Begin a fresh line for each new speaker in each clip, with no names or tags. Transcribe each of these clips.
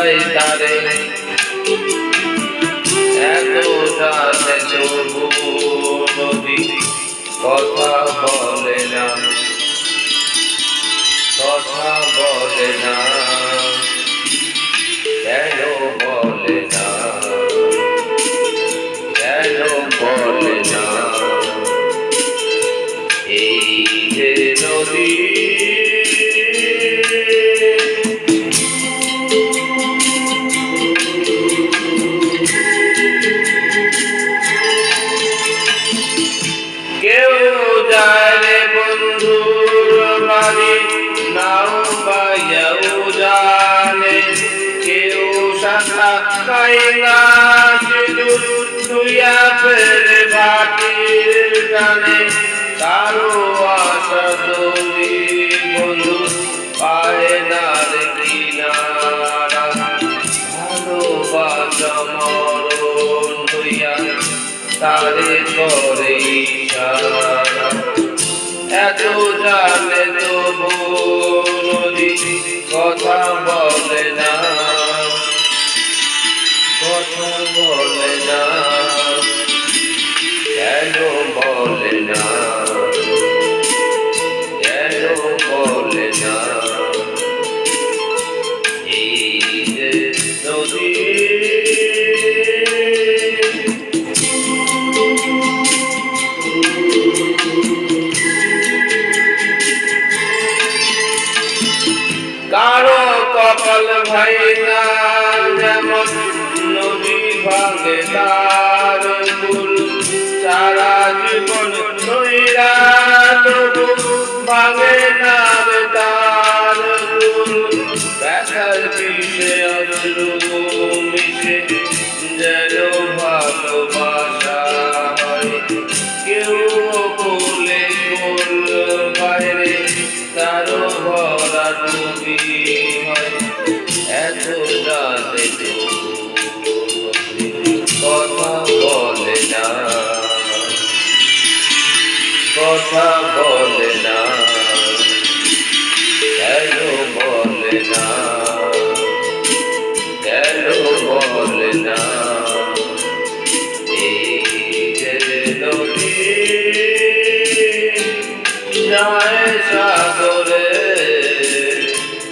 শুধাই তারে এত জানে তবু নদী কথা বলে না, কথা বলে না, কেন বলে না, কেন বলে না? এই যে নদী কেউ যায় রে বন্ধুর বাড়ি নাও পাইয়াও জানে, কেউ শাখা পাইলা সিঁদুর ধুইয়া ফেলে ভাটির টানে, কারো আশা তুমি বন্ধু পায় না রে কিনারা, ভালোবাসা মরণ হইয়া তারে করে ইশারা, এত জানে তবু নদী কথা বলে না, কথা বলে না, কেন বলে না, কেন বলে না? এই যে নদী কারো কপাল ভাইনা যেমন নদী ভাঙে তার কুল, সারা জীবন ধইরা তবু ভাঙে না তার কুল, ব্যথার বিষে অশ্রু মিশে যেন ভালোবাসা হয়, কেউ বলে কোল বাইরে তারও ভরা ডুবি হয়, এত জানে কথা বলে না, কথা বলে না, কেন বলে না, কেন বলে না? এই যে নদী যায় সাগরে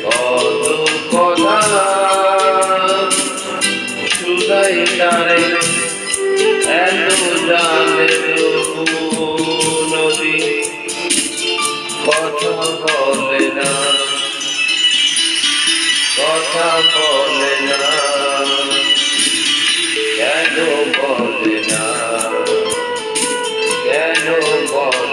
কত কথা শুধাই তারে এত জানে তবু নদী কথা বলে না, কথা বলে না, কেন বলে না, কেন বলে